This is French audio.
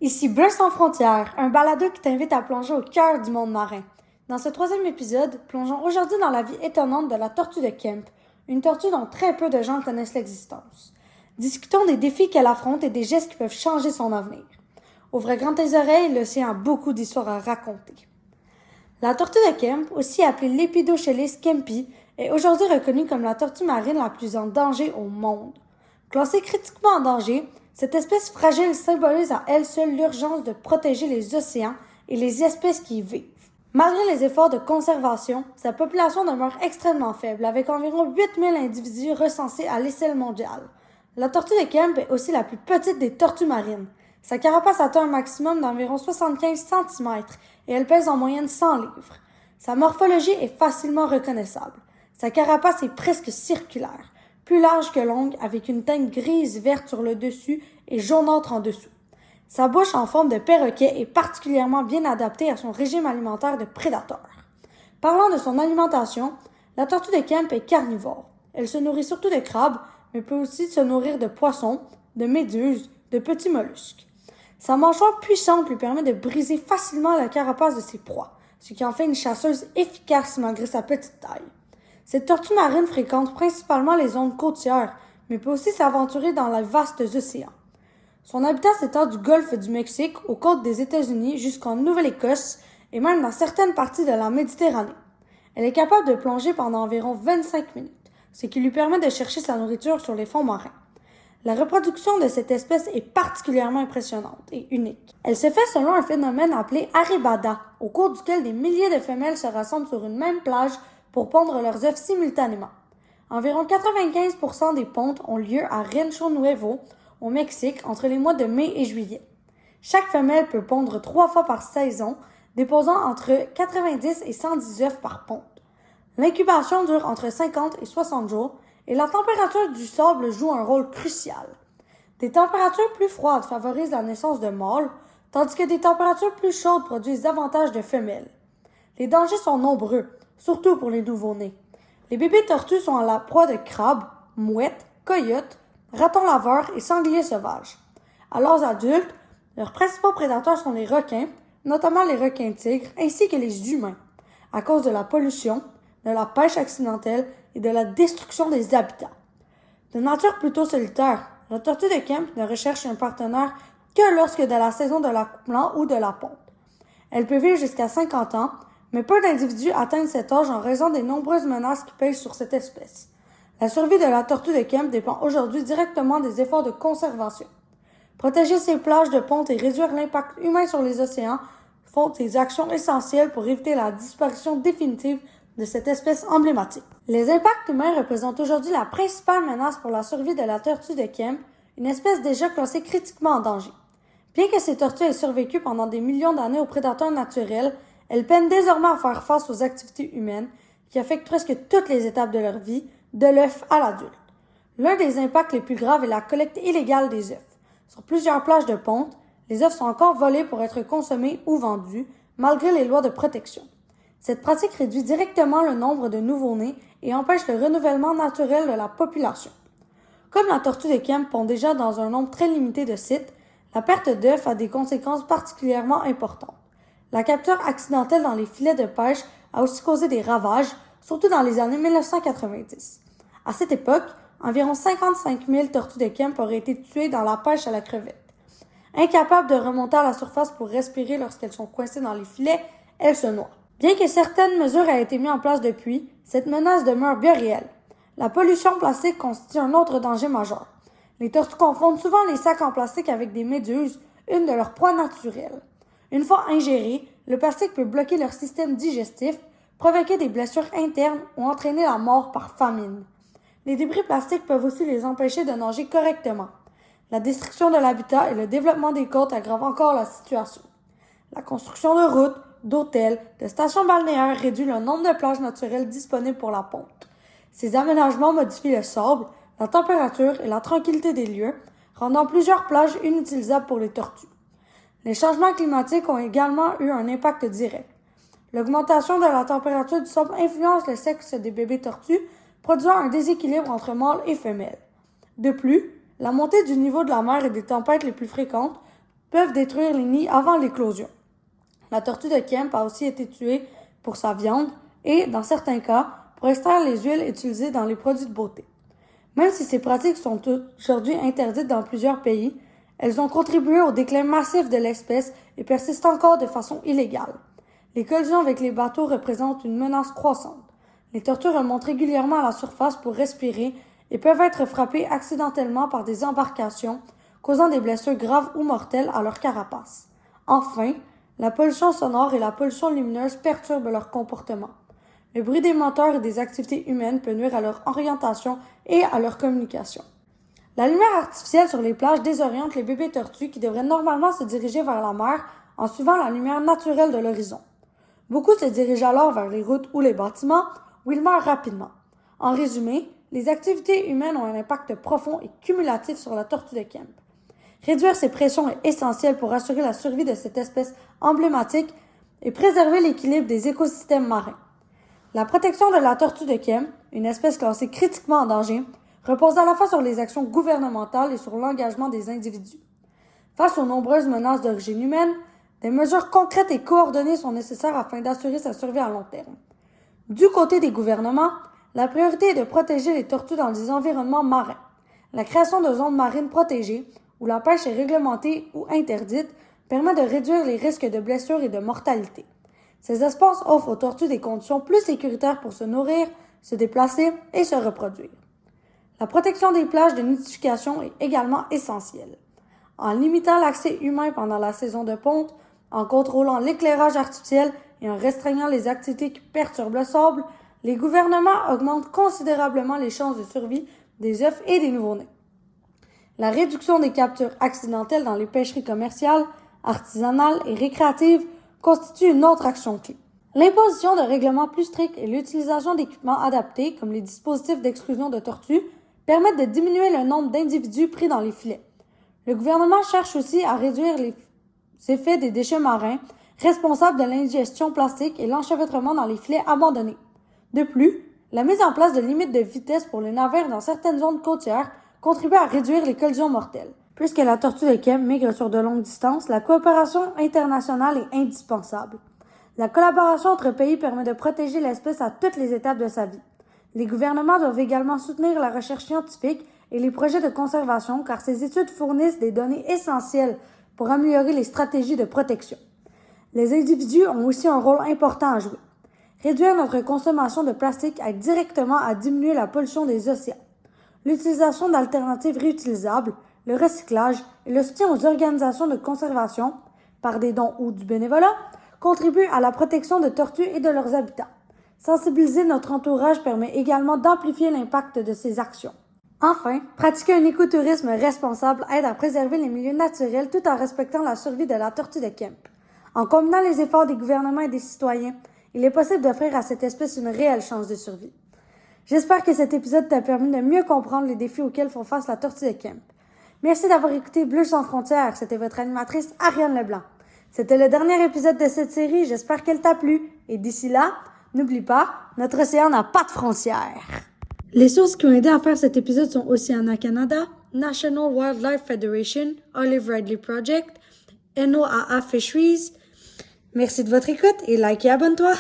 Ici Bleu sans frontières, un balado qui t'invite à plonger au cœur du monde marin. Dans ce troisième épisode, plongeons aujourd'hui dans la vie étonnante de la tortue de Kemp, une tortue dont très peu de gens connaissent l'existence. Discutons des défis qu'elle affronte et des gestes qui peuvent changer son avenir. Ouvrez grand tes oreilles, l'océan a beaucoup d'histoires à raconter. La tortue de Kemp, aussi appelée Lepidoscelis kempi, est aujourd'hui reconnue comme la tortue marine la plus en danger au monde. Classée critiquement en danger, cette espèce fragile symbolise à elle seule l'urgence de protéger les océans et les espèces qui y vivent. Malgré les efforts de conservation, sa population demeure extrêmement faible, avec environ 8000 individus recensés à l'échelle mondiale. La tortue de Kemp est aussi la plus petite des tortues marines. Sa carapace atteint un maximum d'environ 75 cm et elle pèse en moyenne 100 livres. Sa morphologie est facilement reconnaissable. Sa carapace est presque circulaire, plus large que longue, avec une teinte grise-verte sur le dessus et jaunâtre en dessous. Sa bouche en forme de perroquet est particulièrement bien adaptée à son régime alimentaire de prédateur. Parlant de son alimentation, la tortue de Kemp est carnivore. Elle se nourrit surtout de crabes, mais peut aussi se nourrir de poissons, de méduses, de petits mollusques. Sa mâchoire puissante lui permet de briser facilement la carapace de ses proies, ce qui en fait une chasseuse efficace malgré sa petite taille. Cette tortue marine fréquente principalement les zones côtières, mais peut aussi s'aventurer dans les vastes océans. Son habitat s'étend du golfe du Mexique aux côtes des États-Unis jusqu'en Nouvelle-Écosse et même dans certaines parties de la Méditerranée. Elle est capable de plonger pendant environ 25 minutes, ce qui lui permet de chercher sa nourriture sur les fonds marins. La reproduction de cette espèce est particulièrement impressionnante et unique. Elle se fait selon un phénomène appelé arébada, au cours duquel des milliers de femelles se rassemblent sur une même plage pour pondre leurs œufs simultanément. Environ 95% des pontes ont lieu à Rancho Nuevo, au Mexique, entre les mois de mai et juillet. Chaque femelle peut pondre 3 fois par saison, déposant entre 90 et 110 œufs par ponte. L'incubation dure entre 50 et 60 jours et la température du sable joue un rôle crucial. Des températures plus froides favorisent la naissance de mâles, tandis que des températures plus chaudes produisent davantage de femelles. Les dangers sont nombreux, surtout pour les nouveau-nés. Les bébés tortues sont à la proie de crabes, mouettes, coyotes, ratons laveurs et sangliers sauvages. À l'âge adulte, leurs principaux prédateurs sont les requins, notamment les requins-tigres, ainsi que les humains, à cause de la pollution, de la pêche accidentelle et de la destruction des habitats. De nature plutôt solitaire, la tortue de Kemp ne recherche un partenaire que lorsque de la saison de l'accouplement ou de la ponte. Elle peut vivre jusqu'à 50 ans, mais peu d'individus atteignent cet âge en raison des nombreuses menaces qui pèsent sur cette espèce. La survie de la tortue de Kemp dépend aujourd'hui directement des efforts de conservation. Protéger ses plages de ponte et réduire l'impact humain sur les océans font des actions essentielles pour éviter la disparition définitive de cette espèce emblématique. Les impacts humains représentent aujourd'hui la principale menace pour la survie de la tortue de Kemp, une espèce déjà classée critiquement en danger. Bien que ces tortues aient survécu pendant des millions d'années aux prédateurs naturels, elles peinent désormais à faire face aux activités humaines qui affectent presque toutes les étapes de leur vie, de l'œuf à l'adulte. L'un des impacts les plus graves est la collecte illégale des œufs. Sur plusieurs plages de ponte, les œufs sont encore volés pour être consommés ou vendus, malgré les lois de protection. Cette pratique réduit directement le nombre de nouveau-nés et empêche le renouvellement naturel de la population. Comme la tortue de Kemp pond déjà dans un nombre très limité de sites, la perte d'œufs a des conséquences particulièrement importantes. La capture accidentelle dans les filets de pêche a aussi causé des ravages, surtout dans les années 1990. À cette époque, environ 55 000 tortues de Kemp auraient été tuées dans la pêche à la crevette. Incapables de remonter à la surface pour respirer lorsqu'elles sont coincées dans les filets, elles se noient. Bien que certaines mesures aient été mises en place depuis, cette menace demeure bien réelle. La pollution plastique constitue un autre danger majeur. Les tortues confondent souvent les sacs en plastique avec des méduses, une de leurs proies naturelles. Une fois ingéré, le plastique peut bloquer leur système digestif, provoquer des blessures internes ou entraîner la mort par famine. Les débris plastiques peuvent aussi les empêcher de nager correctement. La destruction de l'habitat et le développement des côtes aggravent encore la situation. La construction de routes, d'hôtels, de stations balnéaires réduit le nombre de plages naturelles disponibles pour la ponte. Ces aménagements modifient le sable, la température et la tranquillité des lieux, rendant plusieurs plages inutilisables pour les tortues. Les changements climatiques ont également eu un impact direct. L'augmentation de la température du sable influence le sexe des bébés tortues, produisant un déséquilibre entre mâles et femelles. De plus, la montée du niveau de la mer et des tempêtes les plus fréquentes peuvent détruire les nids avant l'éclosion. La tortue de Kemp a aussi été tuée pour sa viande et, dans certains cas, pour extraire les huiles utilisées dans les produits de beauté. Même si ces pratiques sont aujourd'hui interdites dans plusieurs pays, elles ont contribué au déclin massif de l'espèce et persistent encore de façon illégale. Les collisions avec les bateaux représentent une menace croissante. Les tortues remontent régulièrement à la surface pour respirer et peuvent être frappées accidentellement par des embarcations, causant des blessures graves ou mortelles à leur carapace. Enfin, la pollution sonore et la pollution lumineuse perturbent leur comportement. Le bruit des moteurs et des activités humaines peut nuire à leur orientation et à leur communication. La lumière artificielle sur les plages désoriente les bébés tortues qui devraient normalement se diriger vers la mer en suivant la lumière naturelle de l'horizon. Beaucoup se dirigent alors vers les routes ou les bâtiments où ils meurent rapidement. En résumé, les activités humaines ont un impact profond et cumulatif sur la tortue de Kemp. Réduire ces pressions est essentiel pour assurer la survie de cette espèce emblématique et préserver l'équilibre des écosystèmes marins. La protection de la tortue de Kemp, une espèce classée critiquement en danger, repose à la fois sur les actions gouvernementales et sur l'engagement des individus. Face aux nombreuses menaces d'origine humaine, des mesures concrètes et coordonnées sont nécessaires afin d'assurer sa survie à long terme. Du côté des gouvernements, la priorité est de protéger les tortues dans les environnements marins. La création de zones marines protégées, où la pêche est réglementée ou interdite, permet de réduire les risques de blessures et de mortalité. Ces espaces offrent aux tortues des conditions plus sécuritaires pour se nourrir, se déplacer et se reproduire. La protection des plages de nidification est également essentielle. En limitant l'accès humain pendant la saison de ponte, en contrôlant l'éclairage artificiel et en restreignant les activités qui perturbent le sable, les gouvernements augmentent considérablement les chances de survie des œufs et des nouveau-nés. La réduction des captures accidentelles dans les pêcheries commerciales, artisanales et récréatives constitue une autre action clé. L'imposition de règlements plus stricts et l'utilisation d'équipements adaptés, comme les dispositifs d'exclusion de tortues, permettent de diminuer le nombre d'individus pris dans les filets. Le gouvernement cherche aussi à réduire les effets des déchets marins responsables de l'ingestion plastique et l'enchevêtrement dans les filets abandonnés. De plus, la mise en place de limites de vitesse pour les navires dans certaines zones côtières contribue à réduire les collisions mortelles. Puisque la tortue de Kemp migre sur de longues distances, la coopération internationale est indispensable. La collaboration entre pays permet de protéger l'espèce à toutes les étapes de sa vie. Les gouvernements doivent également soutenir la recherche scientifique et les projets de conservation car ces études fournissent des données essentielles pour améliorer les stratégies de protection. Les individus ont aussi un rôle important à jouer. Réduire notre consommation de plastique aide directement à diminuer la pollution des océans. L'utilisation d'alternatives réutilisables, le recyclage et le soutien aux organisations de conservation, par des dons ou du bénévolat, contribuent à la protection de tortues et de leurs habitats. Sensibiliser notre entourage permet également d'amplifier l'impact de ces actions. Enfin, pratiquer un écotourisme responsable aide à préserver les milieux naturels tout en respectant la survie de la tortue de Kemp. En combinant les efforts des gouvernements et des citoyens, il est possible d'offrir à cette espèce une réelle chance de survie. J'espère que cet épisode t'a permis de mieux comprendre les défis auxquels font face la tortue de Kemp. Merci d'avoir écouté Bleu sans frontières. C'était votre animatrice Ariane Leblanc. C'était le dernier épisode de cette série. J'espère qu'elle t'a plu. Et d'ici là, n'oublie pas, notre océan n'a pas de frontières. Les sources qui ont aidé à faire cet épisode sont Oceana Canada, National Wildlife Federation, Olive Ridley Project, NOAA Fisheries. Merci de votre écoute et like et abonne-toi.